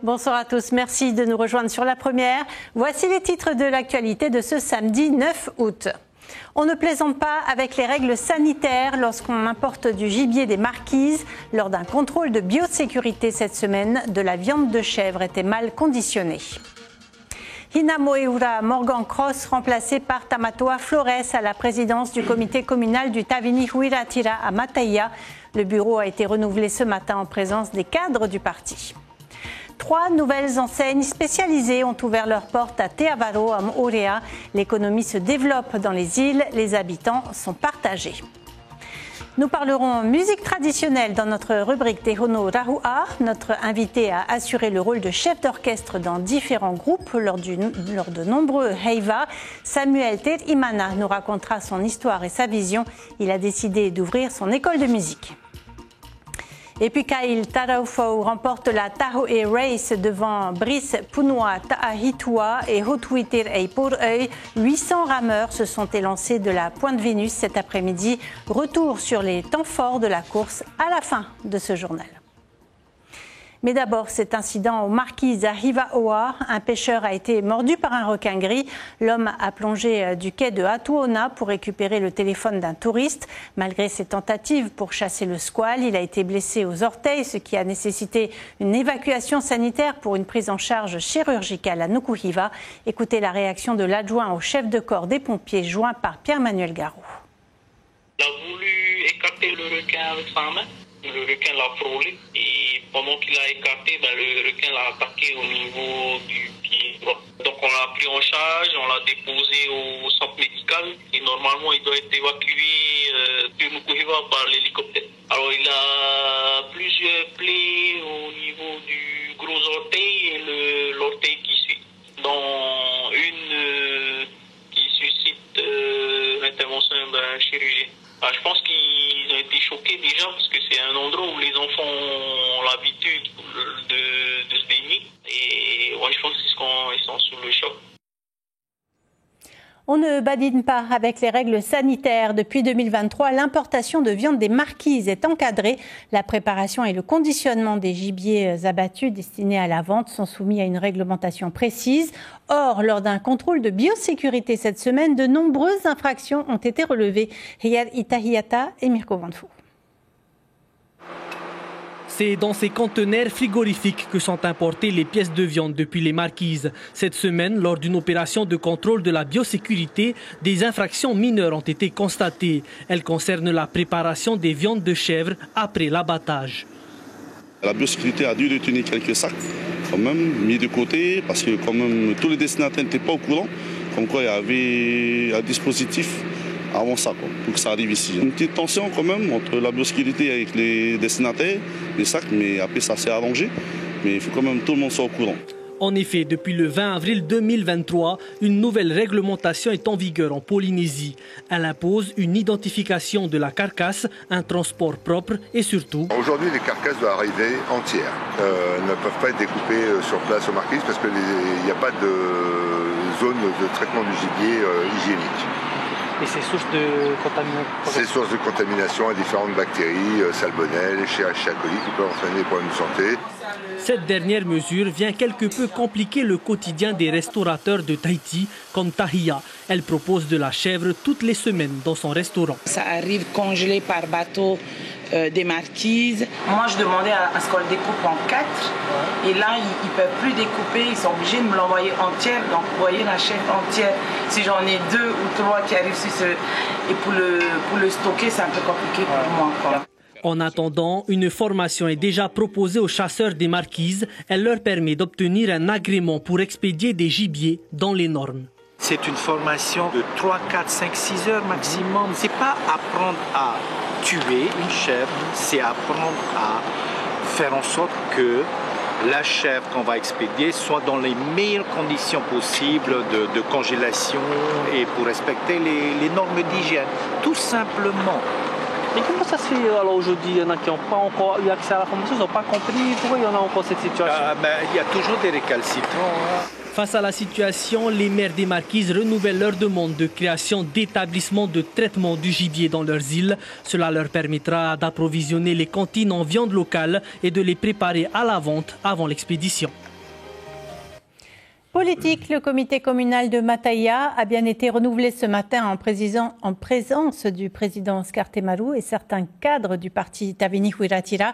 Bonsoir à tous, merci de nous rejoindre sur La Première. Voici les titres de l'actualité de ce samedi 9 août. On ne plaisante pas avec les règles sanitaires lorsqu'on importe du gibier des Marquises. Lors d'un contrôle de biosécurité cette semaine, de la viande de chèvre était mal conditionnée. Hina Moeura Morgan Cross, remplacée par Tamatoa Flores à la présidence du comité communal du Tavini Huiratira à Mataia. Le bureau a été renouvelé ce matin en présence des cadres du parti. 3 nouvelles enseignes spécialisées ont ouvert leurs portes à Te Avaro, à Moorea. L'économie se développe dans les îles, les habitants sont partagés. Nous parlerons musique traditionnelle dans notre rubrique Tehono Rahua. Notre invité a assuré le rôle de chef d'orchestre dans différents groupes lors de nombreux heiva. Samuel Terimana nous racontera son histoire et sa vision. Il a décidé d'ouvrir son école de musique. Et puis Kyle Taraufau remporte la Tahoe Race devant Brice Punua Taahitua et Hotuitir Eipor'ei. 800 rameurs se sont élancés de la Pointe Vénus cet après-midi. Retour sur les temps forts de la course à la fin de ce journal. Mais d'abord, cet incident aux Marquises à Hivaoa. Un pêcheur a été mordu par un requin gris. L'homme a plongé du quai de Atuona pour récupérer le téléphone d'un touriste. Malgré ses tentatives pour chasser le squale, il a été blessé aux orteils, ce qui a nécessité une évacuation sanitaire pour une prise en charge chirurgicale à Nukuhiva. Écoutez la réaction de l'adjoint au chef de corps des pompiers, joint par Pierre-Manuel Garou. Il a voulu écarter le requin avec sa main. Le requin l'a frôlé et pendant qu'il l'a écarté, le requin l'a attaqué au niveau du pied droit. Donc on l'a pris en charge, on l'a déposé au centre médical et normalement il doit être évacué de Nukuhiva par l'hélicoptère. Alors il a plusieurs plaies au niveau du gros orteil et l'orteil qui suit. Dont une qui suscite l'intervention d'un chirurgien. Je pense qu'ils ont été choqués déjà parce que c'est un endroit où les enfants ont l'habitude de se baigner. Et je pense qu'ils sont sous le choc. On ne badine pas avec les règles sanitaires. Depuis 2023, l'importation de viande des Marquises est encadrée. La préparation et le conditionnement des gibiers abattus destinés à la vente sont soumis à une réglementation précise. Or, lors d'un contrôle de biosécurité cette semaine, de nombreuses infractions ont été relevées. Riyad Itahiata et Mirko Vanfou. C'est dans ces conteneurs frigorifiques que sont importées les pièces de viande depuis les Marquises. Cette semaine, lors d'une opération de contrôle de la biosécurité, des infractions mineures ont été constatées. Elles concernent la préparation des viandes de chèvre après l'abattage. La biosécurité a dû retenir quelques sacs, quand même, mis de côté, parce que quand même, tous les destinataires n'étaient pas au courant. Comme quoi, il y avait un dispositif avant ça, pour que ça arrive ici. Une petite tension quand même entre la biosécurité avec les destinataires, les sacs, mais après ça s'est arrangé. Mais il faut quand même que tout le monde soit au courant. En effet, depuis le 20 avril 2023, une nouvelle réglementation est en vigueur en Polynésie. Elle impose une identification de la carcasse, un transport propre et surtout... Aujourd'hui, les carcasses doivent arriver entières. Elles ne peuvent pas être découpées sur place aux Marquises parce qu'il n'y a pas de zone de traitement du gibier hygiénique. Et c'est source de contamination. C'est source de contamination à différentes bactéries, salmonelle, Escherichia coli qui peuvent entraîner des problèmes de santé. Cette dernière mesure vient quelque peu compliquer le quotidien des restaurateurs de Tahiti comme Tahia. Elle propose de la chèvre toutes les semaines dans son restaurant. Ça arrive congelé par bateau des Marquises. Moi, je demandais à ce qu'on le découpe en 4. Et là, ils ne peuvent plus découper. Ils sont obligés de me l'envoyer entière. Donc, vous voyez la chèvre entière. Si j'en ai 2 ou 3 qui arrivent sur ce... Et pour le stocker, c'est un peu compliqué pour moi, quoi. En attendant, une formation est déjà proposée aux chasseurs des Marquises. Elle leur permet d'obtenir un agrément pour expédier des gibiers dans les normes. C'est une formation de 3, 4, 5, 6 heures maximum. C'est pas apprendre à tuer une chèvre, c'est apprendre à faire en sorte que la chèvre qu'on va expédier soit dans les meilleures conditions possibles de congélation et pour respecter les normes d'hygiène. Tout simplement. Et comment ça se fait alors aujourd'hui? Il y en a qui n'ont pas encore eu accès à la formation, ils n'ont pas compris. Pourquoi il y en a encore cette situation? Il y a toujours des récalcitrants. Face à la situation, les maires des Marquises renouvellent leur demande de création d'établissements de traitement du gibier dans leurs îles. Cela leur permettra d'approvisionner les cantines en viande locale et de les préparer à la vente avant l'expédition. Politique, le comité communal de Mataïa a bien été renouvelé ce matin en présence du président Oscar Temaru et certains cadres du parti Tavini Huiratira.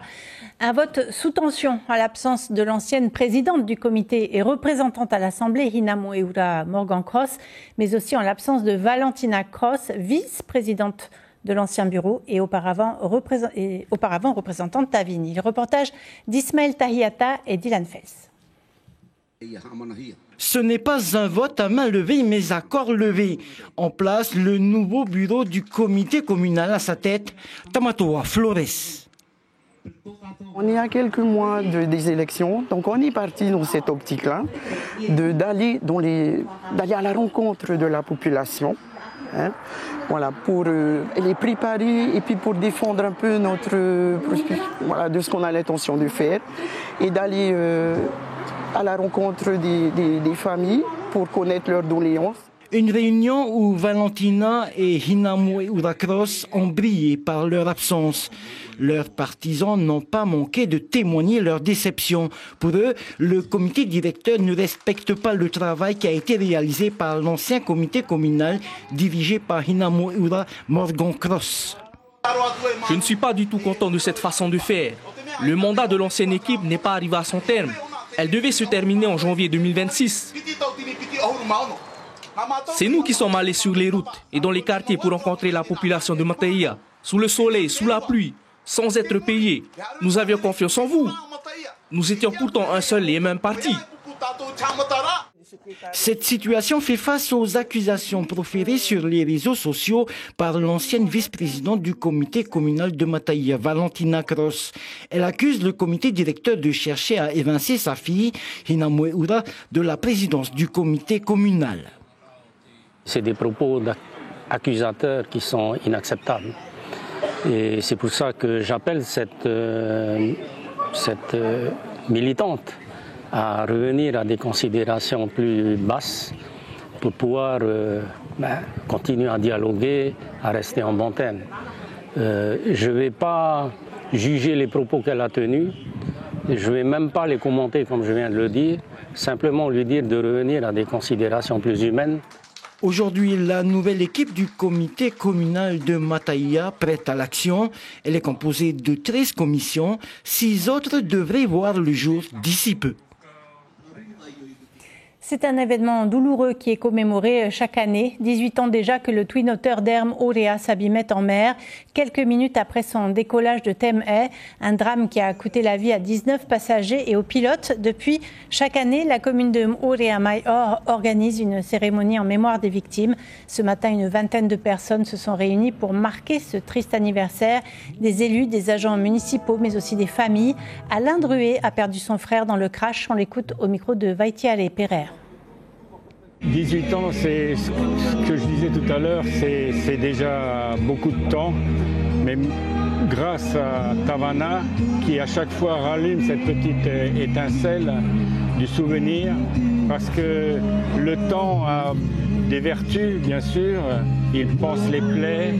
Un vote sous tension à l'absence de l'ancienne présidente du comité et représentante à l'Assemblée, Hinamoeura Morgan Cross, mais aussi en l'absence de Valentina Cross, vice-présidente de l'ancien bureau et auparavant représentante Tavini. Le reportage d'Ismaël Tahiata et Dylan Fels. Ce n'est pas un vote à main levée, mais à corps levé. En place, le nouveau bureau du comité communal à sa tête, Tamatoa Flores. On est à quelques mois des élections, donc on est parti dans cette optique-là, d'aller à la rencontre de la population, hein, voilà, pour les préparer et puis pour défendre un peu de ce qu'on a l'intention de faire et d'aller à la rencontre des familles pour connaître leurs doléances. Une réunion où Valentina et Hinamoeura Cross ont brillé par leur absence. Leurs partisans n'ont pas manqué de témoigner leur déception. Pour eux, le comité directeur ne respecte pas le travail qui a été réalisé par l'ancien comité communal dirigé par Hinamoeura Morgan Cross. Je ne suis pas du tout content de cette façon de faire. Le mandat de l'ancienne équipe n'est pas arrivé à son terme. Elle devait se terminer en janvier 2026. C'est nous qui sommes allés sur les routes et dans les quartiers pour rencontrer la population de Mataïa, sous le soleil, sous la pluie, sans être payés. Nous avions confiance en vous. Nous étions pourtant un seul et même parti. Cette situation fait face aux accusations proférées sur les réseaux sociaux par l'ancienne vice-présidente du comité communal de Mataïa, Valentina Cross. Elle accuse le comité directeur de chercher à évincer sa fille, Hinamoeura, de la présidence du comité communal. C'est des propos accusateurs qui sont inacceptables. Et c'est pour ça que j'appelle cette militante à revenir à des considérations plus basses pour pouvoir continuer à dialoguer, à rester en bon terme. Je ne vais pas juger les propos qu'elle a tenus, je ne vais même pas les commenter comme je viens de le dire, simplement lui dire de revenir à des considérations plus humaines. Aujourd'hui, la nouvelle équipe du comité communal de Mataïa prête à l'action. Elle est composée de 13 commissions. 6 autres devraient voir le jour d'ici peu. C'est un événement douloureux qui est commémoré chaque année. 18 ans déjà que le twin otter d'Erm Aurea s'abîmait en mer. Quelques minutes après son décollage de Thème-Haye, un drame qui a coûté la vie à 19 passagers et aux pilotes. Depuis, chaque année, la commune de Aurea Mayor organise une cérémonie en mémoire des victimes. Ce matin, une vingtaine de personnes se sont réunies pour marquer ce triste anniversaire. Des élus, des agents municipaux, mais aussi des familles. Alain Druet a perdu son frère dans le crash. On l'écoute au micro de Vaitiale et Pereire. 18 ans, c'est ce que je disais tout à l'heure, c'est déjà beaucoup de temps, mais grâce à Tavana, qui à chaque fois rallume cette petite étincelle du souvenir, parce que le temps a des vertus, bien sûr, il panse les plaies,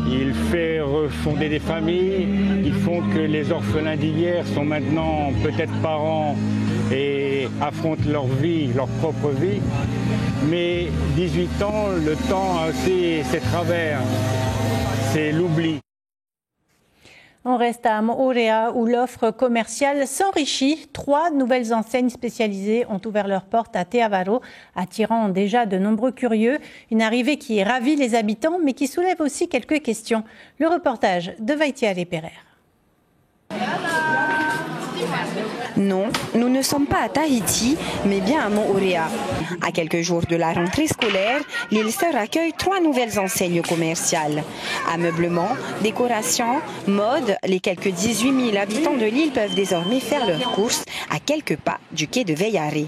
il fait refonder des familles, il font que les orphelins d'hier sont maintenant peut-être parents et affrontent leur vie, leur propre vie. Mais 18 ans, le temps a aussi ses travers, c'est l'oubli. On reste à Aurea où l'offre commerciale s'enrichit. 3 nouvelles enseignes spécialisées ont ouvert leurs portes à Te Avaro, attirant déjà de nombreux curieux. Une arrivée qui ravit les habitants, mais qui soulève aussi quelques questions. Le reportage de Vaitiale et Pereire. Non, nous ne sommes pas à Tahiti, mais bien à Mo-Aurea. À quelques jours de la rentrée scolaire, l'île Sœur accueille 3 nouvelles enseignes commerciales. Ameublement, décoration, mode, les quelques 18 000 habitants de l'île peuvent désormais faire leurs courses à quelques pas du quai de Veyaré.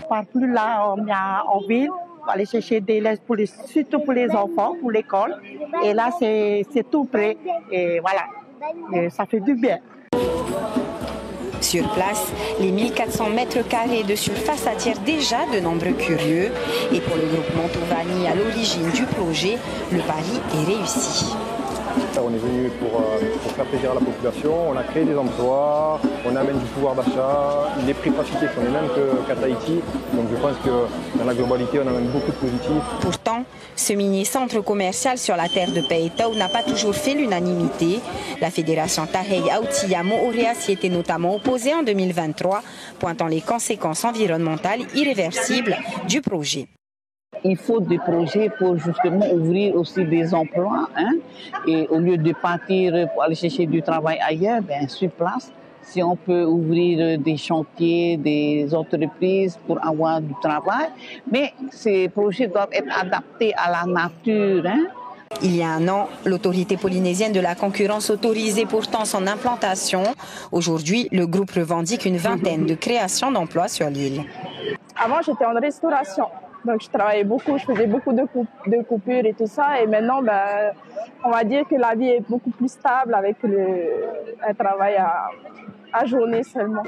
Partout là, on vient en ville, aller chercher des laits, surtout pour les enfants, pour l'école. Et là, c'est tout prêt. Et voilà, et ça fait du bien. Sur place, les 1400 mètres carrés de surface attirent déjà de nombreux curieux. Et pour le groupe Montovani à l'origine du projet, le pari est réussi. On est venu pour faire plaisir à la population, on a créé des emplois, on amène du pouvoir d'achat, les prix pratiqués sont les mêmes qu'à Tahiti. Donc je pense que dans la globalité, on amène beaucoup de positifs. Pourtant, ce mini-centre commercial sur la terre de Paetao n'a pas toujours fait l'unanimité. La fédération Tahei Aotea Moorea s'y était notamment opposée en 2023, pointant les conséquences environnementales irréversibles du projet. Il faut des projets pour justement ouvrir aussi des emplois. Et au lieu de partir pour aller chercher du travail ailleurs, sur place, si on peut ouvrir des chantiers, des entreprises pour avoir du travail. Mais ces projets doivent être adaptés à la nature. Il y a un an, l'autorité polynésienne de la concurrence autorisait pourtant son implantation. Aujourd'hui, le groupe revendique une vingtaine de créations d'emplois sur l'île. Avant, j'étais en restauration. Donc, je travaillais beaucoup, je faisais beaucoup de coupures et tout ça. Et maintenant, on va dire que la vie est beaucoup plus stable avec un travail à journée seulement.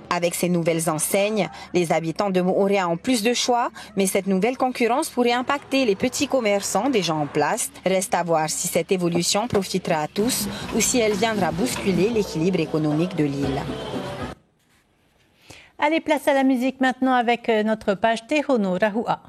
Avec ces nouvelles enseignes, les habitants de Moorea ont plus de choix, mais cette nouvelle concurrence pourrait impacter les petits commerçants déjà en place. Reste à voir si cette évolution profitera à tous ou si elle viendra bousculer l'équilibre économique de l'île. Allez, place à la musique maintenant avec notre page Tehono Rahua.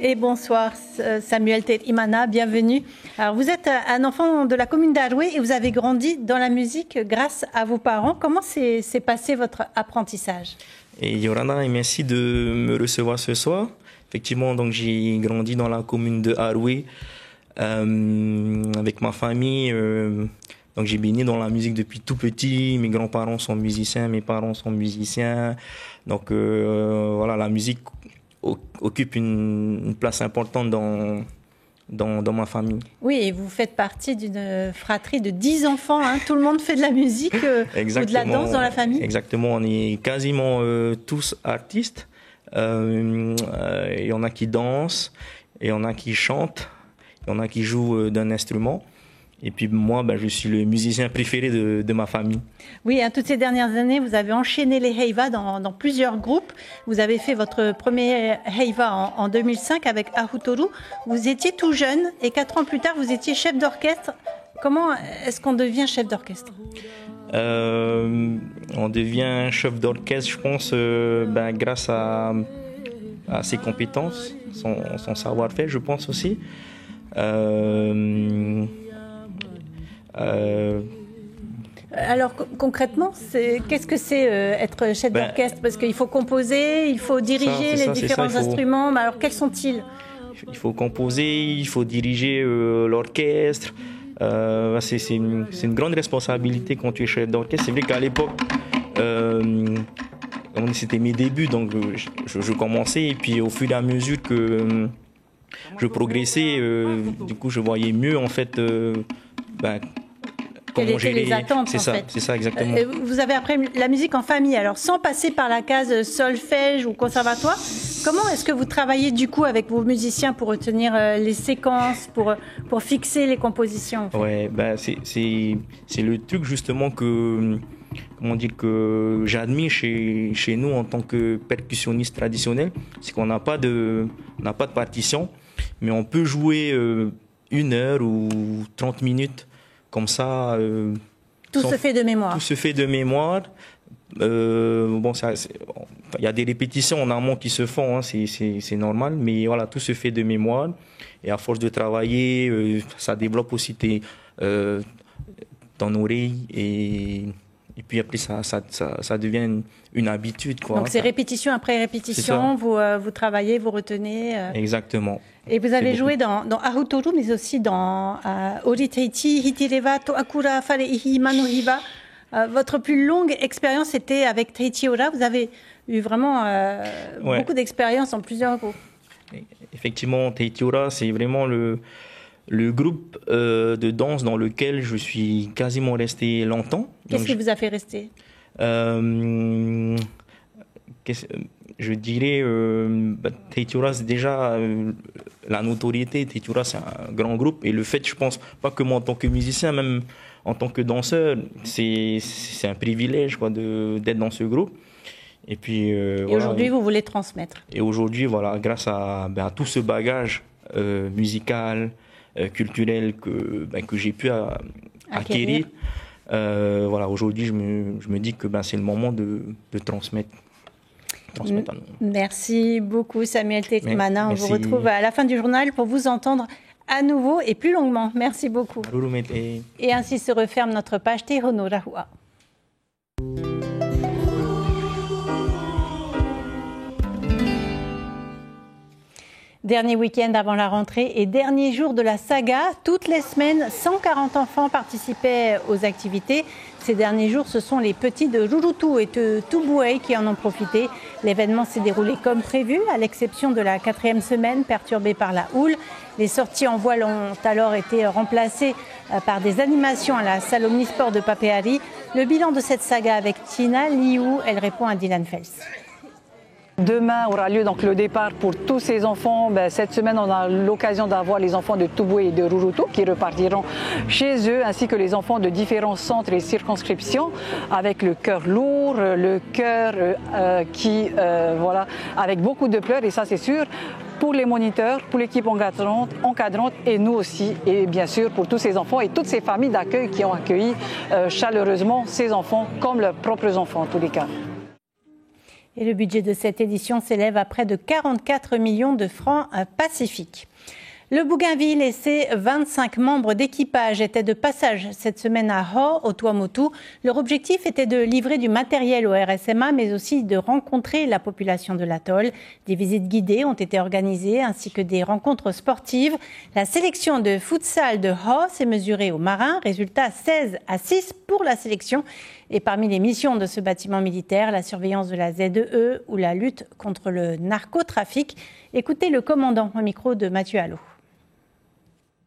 Et bonsoir Samuel Terimana, bienvenue. Alors vous êtes un enfant de la commune d'Aroué et vous avez grandi dans la musique grâce à vos parents. Comment s'est passé votre apprentissage? Et Yorana, merci de me recevoir ce soir. Effectivement, donc j'ai grandi dans la commune de Aroué avec ma famille. Donc j'ai baigné dans la musique depuis tout petit. Mes grands-parents sont musiciens, mes parents sont musiciens. Donc voilà, la musique occupe une place importante dans ma famille. Oui, et vous faites partie d'une fratrie de 10 enfants. Tout le monde fait de la musique ou de la danse dans la famille? Exactement, on est quasiment tous artistes. Il y en a qui dansent, il y en a qui chantent, il y en a qui jouent d'un instrument. Et puis moi, je suis le musicien préféré de ma famille. Oui, toutes ces dernières années, vous avez enchaîné les heiva dans plusieurs groupes. Vous avez fait votre premier heiva en 2005 avec Ahutoru. Vous étiez tout jeune et 4 ans plus tard, vous étiez chef d'orchestre. Comment est-ce qu'on devient chef d'orchestre? On devient chef d'orchestre, je pense, grâce à ses compétences, son savoir-faire, je pense aussi. Alors concrètement, qu'est-ce que c'est être chef d'orchestre? Parce qu'il faut composer, il faut diriger les différents instruments. Mais alors quels sont-ils? Il faut composer, il faut diriger l'orchestre. C'est une grande responsabilité quand tu es chef d'orchestre. C'est vrai qu'à l'époque, c'était mes débuts, donc je commençais et puis au fur et à mesure que je progressais, du coup je voyais mieux en fait quelles étaient les attentes, c'est ça exactement. Vous avez appris la musique en famille, alors sans passer par la case solfège ou conservatoire. Comment est-ce que vous travaillez du coup avec vos musiciens pour retenir les séquences, pour fixer les compositions? Ouais, c'est le truc justement que j'admire chez nous en tant que percussionniste traditionnel, c'est qu'on n'a pas de partition, mais on peut jouer 1 heure ou 30 minutes. Comme ça, tout se fait de mémoire. Tout se fait de mémoire. Il y a des répétitions en amont qui se font, c'est normal, mais voilà, tout se fait de mémoire. Et à force de travailler, ça développe aussi ton oreille et Et puis après, ça devient une habitude. Quoi. Donc c'est répétition après répétition, vous travaillez, vous retenez. Exactement. Et vous avez joué dans Ahutoru, mais aussi dans Oriteiti, Hitireva, Toakura, Fareihi, Manohiva. Votre plus longue expérience était avec Teiichi Ora. Vous avez eu vraiment beaucoup d'expérience en plusieurs groupes. Effectivement, Teiichi Ora, c'est vraiment le groupe de danse dans lequel je suis quasiment resté longtemps. Qu'est-ce qui vous a fait rester je dirais, Teiichi Ora, c'est déjà la notoriété. Teiichi Ora, c'est un grand groupe. Et le fait, je pense, pas que moi en tant que musicien, même en tant que danseur, c'est un privilège d'être dans ce groupe. Et puis, et aujourd'hui, vous voulez transmettre. Et aujourd'hui, voilà, grâce à tout ce bagage musical, culturel que j'ai pu acquérir, voilà, aujourd'hui, je me dis que c'est le moment de transmettre. Merci beaucoup, Samuel Tekmana. On vous retrouve à la fin du journal pour vous entendre à nouveau et plus longuement. Merci beaucoup. Et ainsi se referme notre page Tehono Rahua. Dernier week-end avant la rentrée et dernier jour de la saga. Toutes les semaines, 140 enfants participaient aux activités. Ces derniers jours, ce sont les petits de Rurutu et de Tubuai qui en ont profité. L'événement s'est déroulé comme prévu, à l'exception de la 4e semaine perturbée par la houle. Les sorties en voile ont alors été remplacées par des animations à la salle omnisport de Papeari. Le bilan de cette saga avec Tina Liu, elle répond à Dylan Fels. Demain aura lieu donc le départ pour tous ces enfants. Cette semaine, on a l'occasion d'avoir les enfants de Tubuai et de Rurutu qui repartiront chez eux, ainsi que les enfants de différents centres et circonscriptions, avec le cœur lourd, le cœur voilà, avec beaucoup de pleurs, et ça c'est sûr, pour les moniteurs, pour l'équipe encadrante et nous aussi, et bien sûr pour tous ces enfants et toutes ces familles d'accueil qui ont accueilli chaleureusement ces enfants comme leurs propres enfants en tous les cas. Et le budget de cette édition s'élève à près de 44 millions de francs pacifiques. Le Bougainville et ses 25 membres d'équipage étaient de passage cette semaine à Ho, au Tuamotu. Leur objectif était de livrer du matériel au RSMA, mais aussi de rencontrer la population de l'atoll. Des visites guidées ont été organisées, ainsi que des rencontres sportives. La sélection de futsal de Ho s'est mesurée aux marins. Résultat 16-6 pour la sélection. Et parmi les missions de ce bâtiment militaire, la surveillance de la ZEE ou la lutte contre le narcotrafic. Écoutez le commandant au micro de Mathieu Allot.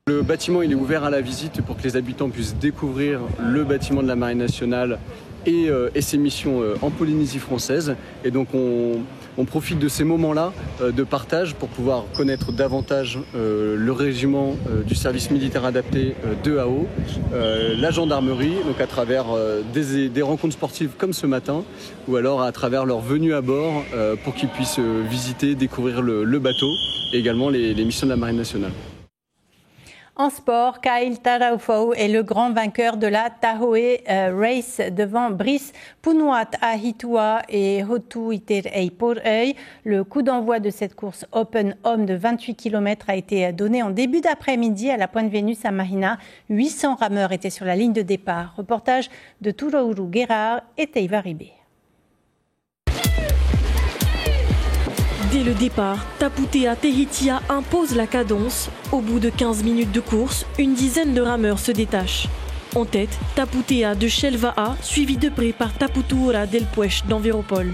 Le bâtiment il est ouvert à la visite pour que les habitants puissent découvrir le bâtiment de la Marine nationale et ses missions en Polynésie française. Et donc on profite de ces moments-là de partage pour pouvoir connaître davantage le régiment du service militaire adapté de AO, la gendarmerie, donc à travers des rencontres sportives comme ce matin, ou alors à travers leur venue à bord pour qu'ils puissent visiter, découvrir le bateau et également les missions de la Marine nationale. En sport, Kyle Taraufau est le grand vainqueur de la Tahoe Race devant Brice Punuat Ahitua et Hotu Iterei Porei. Le coup d'envoi de cette course Open Homme de 28 km a été donné en début d'après-midi à la Pointe Vénus à Mahina. 800 rameurs étaient sur la ligne de départ. Reportage de Turouru Guerard et Teiva Ribé. Dès le départ, Taputea Tehitia impose la cadence. Au bout de 15 minutes de course, une dizaine de rameurs se détachent. En tête, Taputea de Shelva'a, suivi de près par Taputuora del Puech d'Enviropol.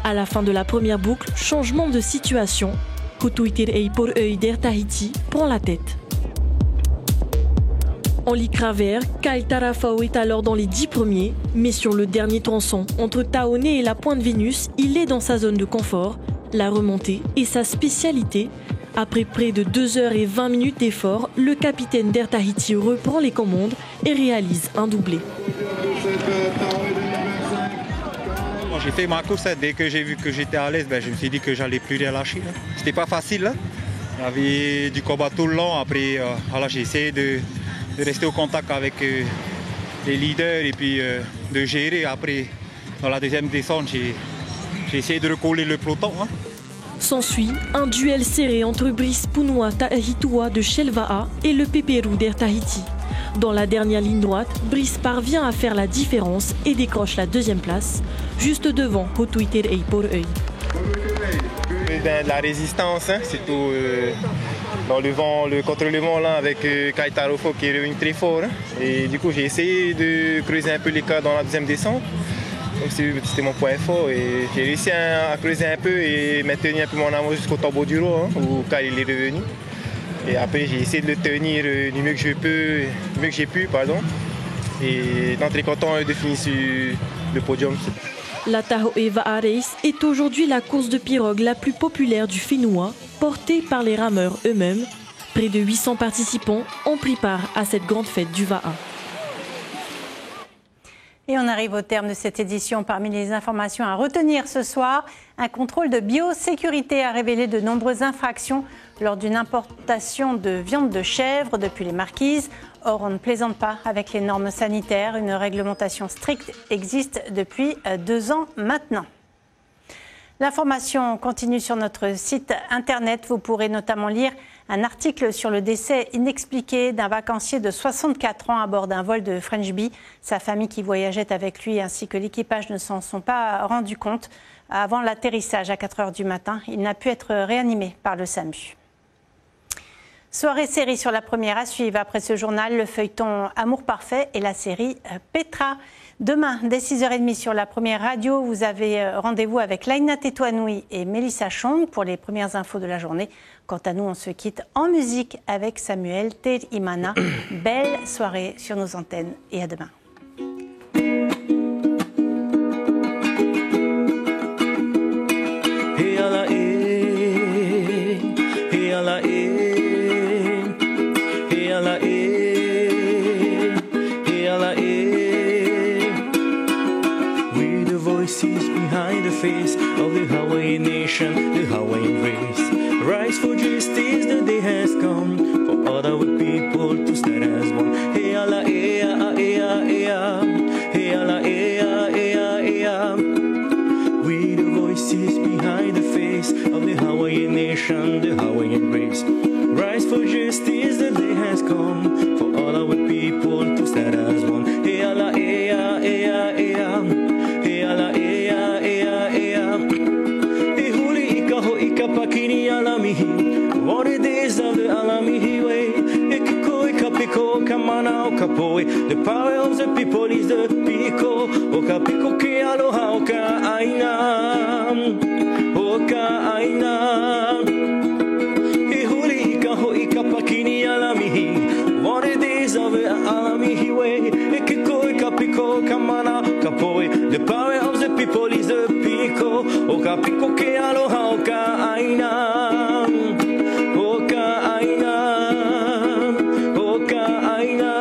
À la fin de la première boucle, changement de situation. Hotuiterei Porei d'Air Tahiti prend la tête. En lycra vert, Kyle Tarafao est alors dans les 10 premiers, mais sur le dernier tronçon, entre Taone et la Pointe Vénus, il est dans sa zone de confort. La remontée est sa spécialité. Après près de 2h20 d'effort, le capitaine d'Air Tahiti reprend les commandes et réalise un doublé. J'ai fait ma course, dès que j'ai vu que j'étais à l'aise, je me suis dit que j'allais plus rien lâcher. C'était pas facile. Il y avait du combat tout le long. Après, j'ai essayé de rester au contact avec les leaders et puis de gérer. Après, dans la deuxième descente, j'ai essayé de recoller le peloton. S'ensuit un duel serré entre Brice Pounoua Tahitoua de Shelva'a et le Pépérou d'Air Tahiti. Dans la dernière ligne droite, Brice parvient à faire la différence et décroche la deuxième place, juste devant Hotuiter Eipor'Ei. De la résistance, hein, c'est tout dans le vent, contre le vent là, avec Kaitarofo qui est revenu très fort. Hein, et du coup j'ai essayé de creuser un peu les cas dans la deuxième descente. Donc c'était mon point fort et j'ai réussi à creuser un peu et maintenir un peu mon amour jusqu'au tombeau du roi, hein, où Kai il est revenu. Et après j'ai essayé de le tenir du mieux que j'ai pu, pardon. Et d'être très content de finir sur le podium. La Tahoe Va'a Race est aujourd'hui la course de pirogue la plus populaire du Whenua, portée par les rameurs eux-mêmes. Près de 800 participants ont pris part à cette grande fête du Va'a. Et on arrive au terme de cette édition. Parmi les informations à retenir ce soir, un contrôle de biosécurité a révélé de nombreuses infractions lors d'une importation de viande de chèvre depuis les Marquises. Or, on ne plaisante pas avec les normes sanitaires. Une réglementation stricte existe depuis 2 ans maintenant. L'information continue sur notre site internet. Vous pourrez notamment lire un article sur le décès inexpliqué d'un vacancier de 64 ans à bord d'un vol de French Bee. Sa famille qui voyageait avec lui ainsi que l'équipage ne s'en sont pas rendus compte. Avant l'atterrissage à 4 h du matin, il n'a pu être réanimé par le SAMU. Soirée série sur la première à suivre. Après ce journal, le feuilleton Amour parfait et la série Petra. Demain, dès 6h30 sur la première radio, vous avez rendez-vous avec Laina Tetouanoui et Mélissa Chong pour les premières infos de la journée. Quant à nous, on se quitte en musique avec Samuel Terimana. Belle soirée sur nos antennes et à demain. Behind the face of the Hawaiian nation, the Hawaiian race. Rise for justice, the day has come for all our people to stand as one. Hey ala ea ea ea, hey ala ea ea ea. We the voices behind the face of the Hawaiian nation, the Hawaiian race. Rise for justice, the day has come for all our people to stand as one. Hey ala ea ea ea, hey ala ea. Pakini alamihi, what it is of the alamihi way. Ekiko, ekapiko, kamana, okapoe. The power of the people is the piko. Okapiko ke aloha, oka aina. Oka aina. Ehuri ikaho, ikapakini alamihi, what it is of the alamihi way. Ekiko, ekapiko, kamana, okapoe. The power of the people is the piko. Okapiko ke aloha, oka aina. Oka aina. Oka aina.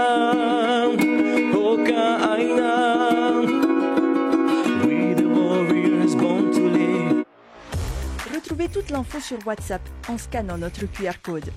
Oka aina. We the warriors born to live. Retrouvez toute l'info sur WhatsApp en scannant notre QR code.